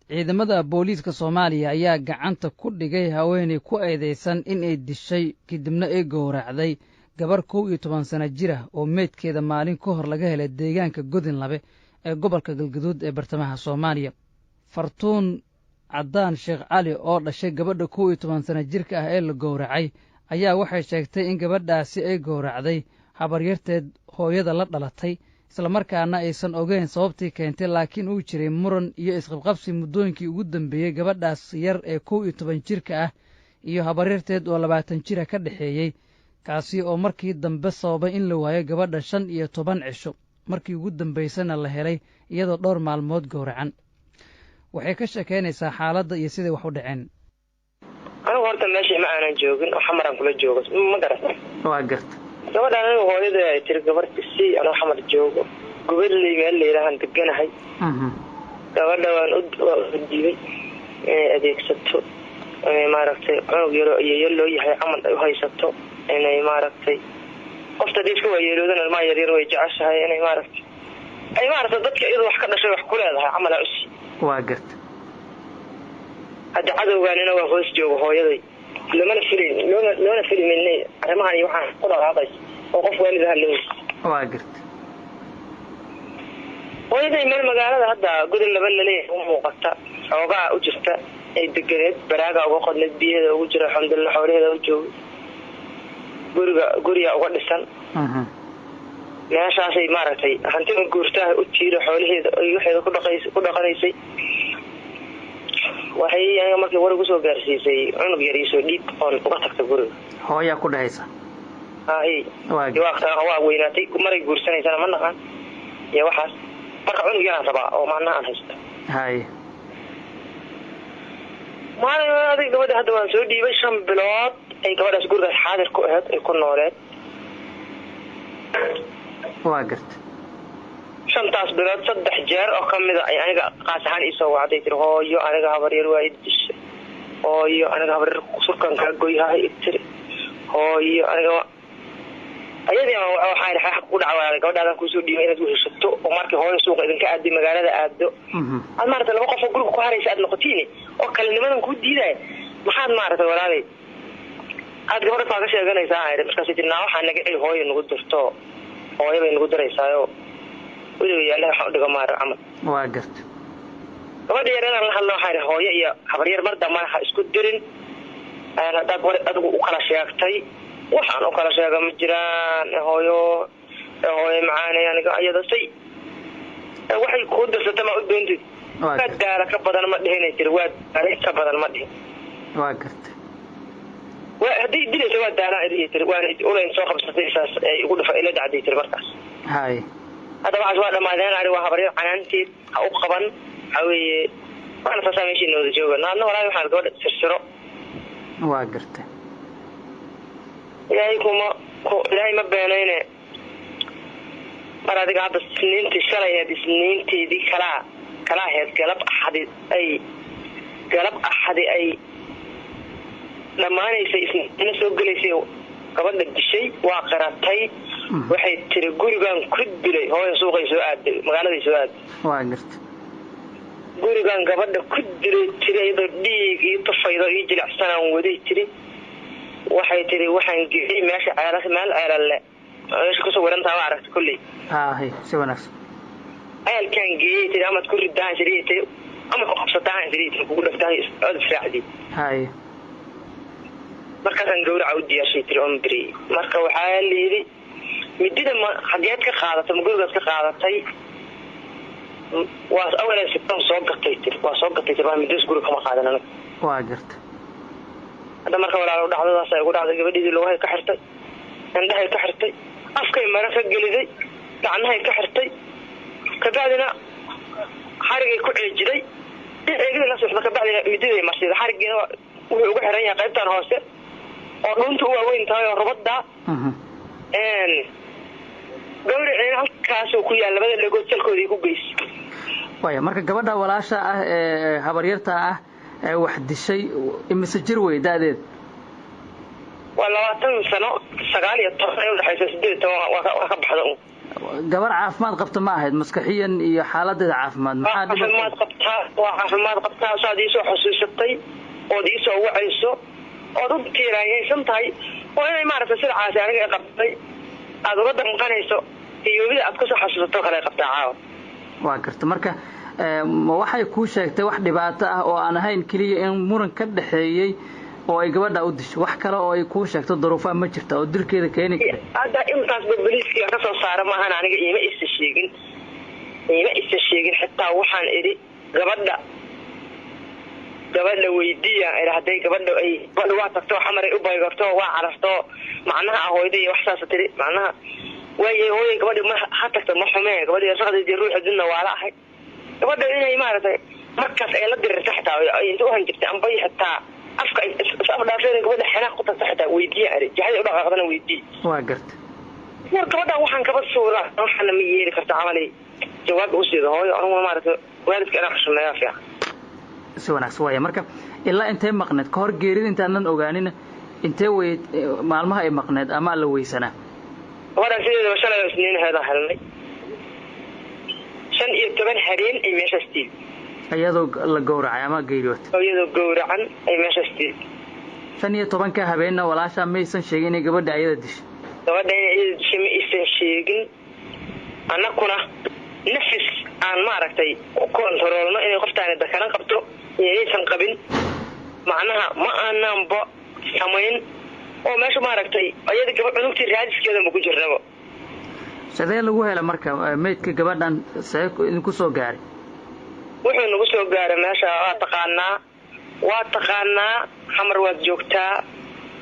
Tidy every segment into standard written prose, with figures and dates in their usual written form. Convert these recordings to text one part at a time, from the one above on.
ciidamada booliiska Soomaaliya ayaa gacanta ku dhigay haweeney ku eedeysan in ay dishay kadibna ay gowracday gabar 11 sano jir ah oo meedkeeda maalin ka hor laga helay deegaanka Godinlabe ee gobolka Galgaduud ee bartamaha Soomaaliya. Fartuun Cadaan Sheekh Cali oo dhashay gabadha 11 sano jirka ah ee la gowracay ayaa waxay sheegtay in gabadhaasi ay gowracday habaryarteed hooyada la dhalatay isla markaana aysan ogeyn sababtii keentay laakiin uu jiray muran iyo isqabqabsi muddooyinkii ugu dambeeyay gabadhaas yar ee 11 jirka ah iyo habaryarteed oo 20 jir ka dhaxeeyay kaasi oo markii dambe sababay in la waayo gabadha 15 cisho markii ugu dambeysana la helay iyadoo dhowr maalmood gowracan. waxay ka sheekeynaysaa xaaladda iyo sidii wax u dhaceen. anigu horta meesha ma aanan joogin oo xamaran kula joogo ma garatay. waa garta gabadhaan hooyada ay tiri gabartiisii anoo xamar joogo gobolay meel leeyahay deganahay gabadha waan u diiday adeegsato maaragtay cunug yaro iyo loo yahay aman ay haysato inay maaragtay qofta diiska way yeeloodan ilmaha yaryar way jeceshahay inay maaragtay dadka iyadu wax ka dhashay wax ku leedahay camal ah usi waa garta hadda cadowgaanina waa hoos joogo hooyaday loona filmin arrimahan iyo waxaan ku dhaqaaqay oo qof waalidaha loo waa garta hooyaday meel magaalada hadda Godinlabe leeyahay u muuqata xoogaa u jirta ay deganeed baraaga uga qodneed biyaha ugu jira alxamdulillah xoolaheeda u joogo guriga uga dhisan meeshaasay maaragtay hantiga guurtaha u tiiro xoolaheeda ay waxeeda ku dhaqanaysay waxay markii war ugu soo gaarsiisay cunug yar iyo dhiib oo uga tagtay guriga hooya ku dhahaysa waa weynaatay maray guursanaysan ma naqaan iyo waxaas marka cunug yar rabaa oo maana aan haysto adiga gabadha hadda waan soo dhiibay 5 bilood ay gabadhaas gurigaas xaadir ku ahayd ay ku nooleed waa garta 5 bilood 3 jeer oo kamid ah ay aniga qaas ahaan isoo wacday tir hooyo aniga habaryar waa idishay hooyo aniga habaryar surkan ka gooyahay tir hooyo aniga ayadii waxaan xaq ku dhacay gabadhaan ku soo dhiibay inaad weheshato oo markii hooyo suuqa idinka aadi magaalada aado aad maartay laba qof oo guriga ku haraysa aad noqotiin oo kale nimadan ku diiday maxaad maartay walaalay aad gabadha ka sheeganaysaa ay markaas tirnaa waxaan naga cil hooyo nagu dirto hooyo bay nagu diraysaa weliba yaala waxa u dhiga maar amal waa garta gabadha yarana la hadlo waxay hooyo iyo habaryar mar dambe ha isku dirin ana dad war adigu u kala sheegtay waxaan u kala sheegay ma jiraan hooyo macaanay aniga ayada say waxay ku dirsatay ma u doontid ka daara ka badan ma dhihinay tir waa ka badan ma dhihin waa garta hadii dilaysa waa daara ay tir waa uleen soo qabsatay isaas ay ugu dhafa ila dhacday tir markaas هذا واحد واحد ما ذهن عليه وهبري عنانتي أو قبل حوي أنا فسامي شيء إنه جوا نحن ولا يحد قول سرسرة واقرته إلهي ما بيننا مرة ذيك هذا السنين تشتري هذه السنين تدي كلا هاد قلب أحد أي لما أنا يسوي أنا سوق لي سوي قبل الشيء وقرأتي waxay tiri gurigan ku dilay hooyo suuqay soo aaday magaalada soo aaday waa garta gurigan gabadha ku dilay tirayda dhiig iyo tufaydo iyo jilicsan aan waday tiri waxay tiri waxaan geeyay meesha ceelas meel ceelale meesha ku soo warantaa waa aragtay kulli si wanaagsan ayalkan geeyay tiri ama ku ridaan tiri ama ku qabsataan tiri ku dhaftaa aad saacdi markaan gowraca u diyaashay tiri umri marka waxaa leeyahay midida ma xageed ka qaadatay magaalada ka qaadatay waa awal ay soo gatay baa midis guriga kama qaadanana waa garta hada marka walaalo dhacdadaas ay ugu dhacday gabadhii loo hay ka xirtay indhaha ka xirtay afkay mara ka geliday gacnaha ka xirtay kabacdina xarigay ku ciijiday eegada la soo kabacdina midida marsiida xarigeena wuxuu ugu xiran yahay qaybtan hoose oo dhuntu waa weyn tahay oo robada gawraceen halkaas ku yaal labada dhagood salkoodii ku geys waya marka gabadha walaasha ah ee habaryarta ah ee wax dishay imise jir way daadeed waa 20 sano 9 iyo 10 ay u dhaxayso 8 waa ka baxdo gabar caafimaad qabta ma ahayd maskaxiyan iyo xaaladeeda caafimaad maxaa caafimaad qabtaa waa caafimaad qabtaa saad ii soo xusuusatay ood ii soo wacayso ood u tiiraayaysan tahay oo inay maaragtay sida caasi aniga ay qabtay aada uga damqanayso iyoobida aad kusoo xasuusato kale qabtaa caawa waa garta marka ma waxay kuu sheegtay wax dhibaato ah oo aan ahayn keliya in muran ka dhexeeyey oo ay gabadha u disho wax kale oo ay kuu sheegto duruufaa ma jirta oo dilkeeda keeni kara hadda intaasba boliiskii ka soo saara maahan aniga iima isa sheegin xitaa waxaan idhi gabadha weydiiya hadday gabadha waa tagto xamaray u baygarto waa cararto macnaha hooyada iyo wax saasa tiri macnaha waayay hooyay gabadhi ma ha tagta ma xumee gabadhi shaqadeedii ruuxa dunna waa la ahay gabadha inay maaragtay markaas ay la dirirta xitaa ay inta u hanjirtay ambay xitaa afka isafdhaafeen gabadha xanaaq ku tagta xitaa weydiiya ari jahada u dhaqaaqdana weydii waa garta war gabadha waxaan kaba suura waxaana ma yeeli karta camalay jawaab u siido hooyo anigu maaragtay waalidka inaan xushmeeyaa fiican si wanaagsan waaya marka ilaa intay maqneed ka hor geerida intaanan ogaanin intee weyd maalmaha ay maqneed ama la weysanaa waran sideedaba shalay isniinaheeda helnay 15 habeen ay meeshaas tiid iyadoo la gowracay ama geeriyood iyadoo gowracan ay meeshaas tiid 15 ka habeenna walaasha maysan sheegin inay gabadha ayada dishay gabadha inay ayada dishay ma aysan sheegin annakuna nafis aan maaragtay ku kontroolno inay qoftaani dakaran qabto inaysan qabin macnaha ma aananba samayn oo meesha maaragtay ayada gabadh cunugtii raadiskeeda ma ku jirnaba sidee lagu hela marka meydka gabadhan see idinku soo gaaray wuxuu nagu soo gaaray meesha waa taqaanaa xamar waad joogtaa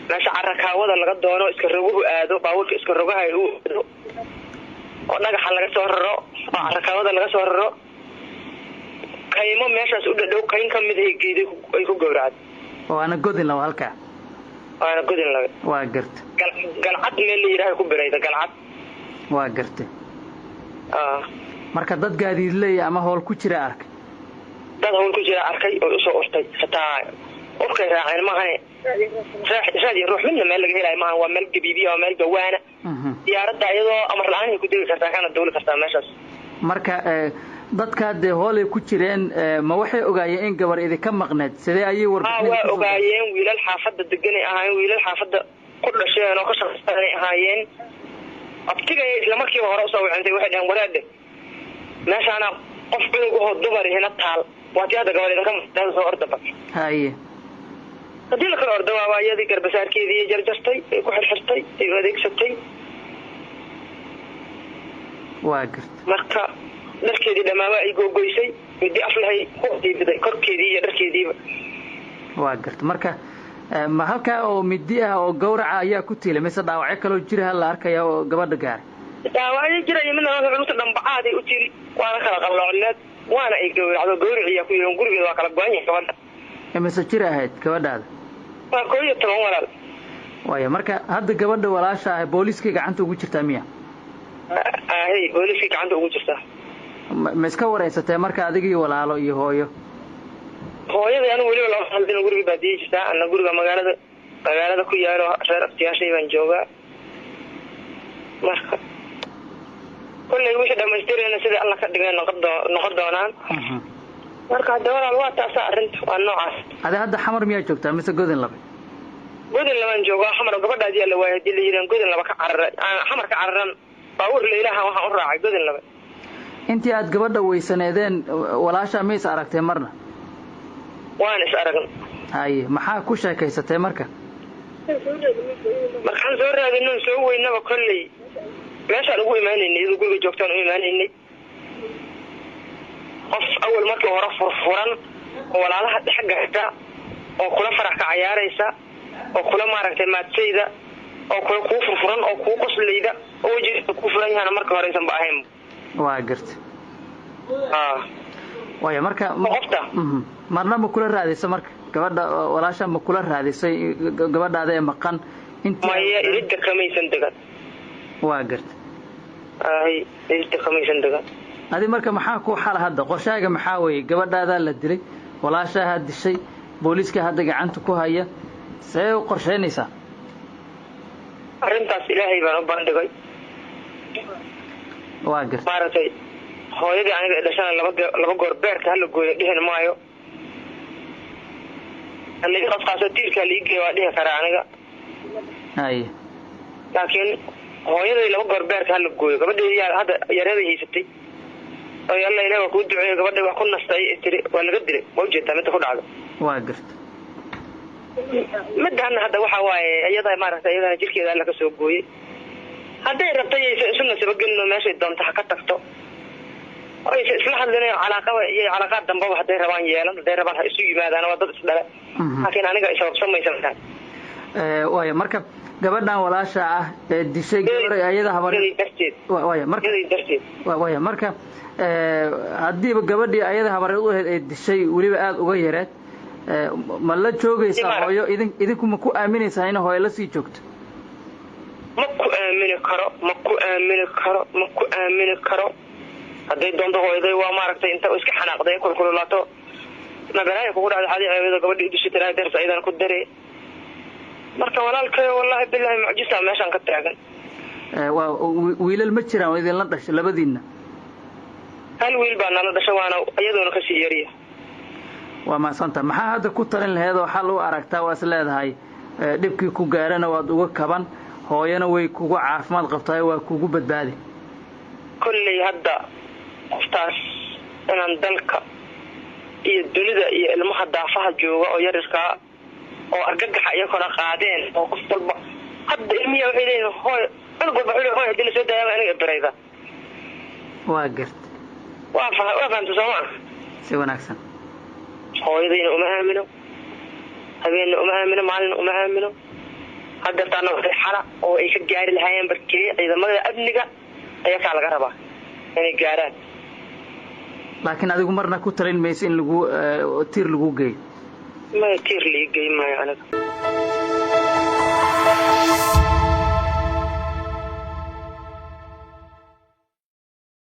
meesha carakaawada laga doono iska roguhu aado baabuurka iska rogaha u aado oo dhagaxa laga soo raro oo carakaawada laga soo raro kaymo meeshaas u dhadhow kayn ka mid geeday ay ku gowracday oo ana godin lawa halka waana godin lawa waa garta galcad meel la yiraahdo ku birayda galcad waa garta marka dad gaadiidley ama hool ku jira arkay oo soo urtay xitaa qofkay raaceen maahan raadi ruux midna meel laga helay maahan waa meel gabiibiya waa meel gawaana diyaaradda iyadoo amar la'aan ay ku degi kartaa kana dawlad kartaa meeshaas marka dadka de hoolay ku jireen ma waxay ogaayeen in gabar idinka maqneed sidee ayay warbixin waa ogaayeen wiilal xaafadda deganay ahaayeen wiilal xaafadda ku dhasheen oo ka shaqaysanay ahaayeen abtigay isla markiiba hore usoo wacantay waxay dhaheen walaade meeshaana qof cunug oo dumar hina taal waa tii hadda gabar idinka maqneed soo ordaba haye haddii la kala ordo waa iyadii garbasaarkeedii jarjartay ay ku xirxirtay ay adeegsatay waa garta marka dharkeedii dhamaaba ay googoysay midi aflahay ku diiday korkeedii iyo dharkeediiba waa garta marka ma halkaa oo midi ah oo gowraca ayaa ku tiilay mise dhaawacyo kaloo jira la arkaya oo gabadha gaaray dhaawacyo jira iyo midna cunugta dhambacaad ay u tiri waana kala qalloocneed waana ay gowracdo gowriciya ku yihiin gurigeeda waa kala go'an yahay gabadha mise jir ahayd gabadhaada waa 11 walaal waaya marka hadda gabadha walaasha ah booliiska gacanta ugu jirtaa miya booliiska gacanta ugu jirtaa ma iska wareysatay marka adiga iyo walaalo iyo hooyada anigu weliba laba haldin guriga baadiyay jirtaa ana guriga magaalada ku yaalo reer aftiyaashay baan joogaa marka kullay wixii dhamaystirayna sida alla ka dhigay noqon doonaan marka hadda walaal waa taasa arrinta waa noocaas hadda xamar miyaa joogtaa mise godin labaan joogaa xamar gabadhaadii la waayay hadii la yidhaan godin laba ka cararay xamar ka cararan baabuur leelaha waxaan u raacay godin laba intii aad gabadha weysaneedeen walaasha ma is aragtay marna waan is aragn haye maxaa ku sheekaysatay markaan soo raadino soo weynaba kolley meeshaan ugu imaanaynay iyadoo guriga joogtaan u imaanaynay qof awal markii hore furfuran oo walaalaha dhex gashta oo kula farax ka cayaaraysa oo kula maaragtay maadsayda oo kula kuu furfuran oo kuu qoslayda oo wajiga ku furan yahay markii hore aysan ba ahayn waa garta waaya marka marna ma kula raadisay marka gabadha walaasha ma kula raadisay gabadhaada ee maqan maya idda kamaysan degan waa garta idda kamaysan degan adi marka maxaa ku xal hadda qorshaaga maxaa weeye gabadhaada la dilay walaashaha dishay booliiska hadda gacanta ku haya see u qorsheynaysaa arrintaas ilaahay baan u bandhigay waa gartay maaragtay hooyadii aniga dhashana laba goor beerka hala gooyo dhihin maayo aniga qofkaasoo tiirkaa liigeey waa dhihi karaa aniga haye laakiin hooyadii laba goor beerka hala gooyo gabadheedii hadda yareeday haysatay oo yalla ilaahay waa kuu duceeyo gabadha waa ku nastay tiri waa laga dilay ma ujeedaa midda ku dhacdo waa gartay middan hadda waxa waaye iyada maaragtay iyadana jirkeeda alla ka soo gooyey hadday rabtay isu nasabagelino meeshay doonta ha ka tagto oo isla hadlinayo calaaqaad dambaba hadday rabaan yeelan hadday rabaan ha isu yimaadaan waa dad isdhale laakiin aniga isababsamaysa waaya marka gabadhan walaasha ah ee dishay gabar ayada waaya marka haddiiba gabadhii ayada habareed u ahayd ee dishay weliba aada uga yareed ma la joogaysaa hooyo idinku ma ku aaminaysaa in hooyo la sii joogto ma ku aamini karo hadday doonto hooyaday waa maaragtay inta iska xanaaqday kulkululaato nabaraaya kugu dhacday xadii ceebada gabadhii dishay tiraa ders ayadana ku daree marka walaalkay wallahi billahi mucjisa meeshaan ka taagan waa wiilal ma jiraan oo idinla dhashay labadiinna hal wiil baa nala dhashay waana iyadoona kasii yariya waa maasanta maxaa hadda ku talin laheed oo xal u aragtaa waa is leedahay dhibkii ku gaarana waad uga kaban hooyana way kugu caafimaad qabtaay waa kugu badbaadi kolley hadda qoftaas inaan dalka iyo dunida iyo ilmaha daafaha jooga oo yarirkaa oo argagaxa iyakona qaadeen oo qof walba hadda ilmiya waxay leeyihin hooy cunug walba wuxuu hooy haddii lasoo daayama aniga barayda waa gartay waa fahamta sooma si wanaagsan hooyadayna uma aamino habeenna uma aamino maalina uma aamino haddeertaana waxay xara oo ay ka gaari lahaayeen barkeliya ciidamada amniga ayakaa laga rabaa inay gaaraan laakiin adigu marna ku talin mayso in lagu tiir lagu geeyo maya tiir lii geey maayo aniga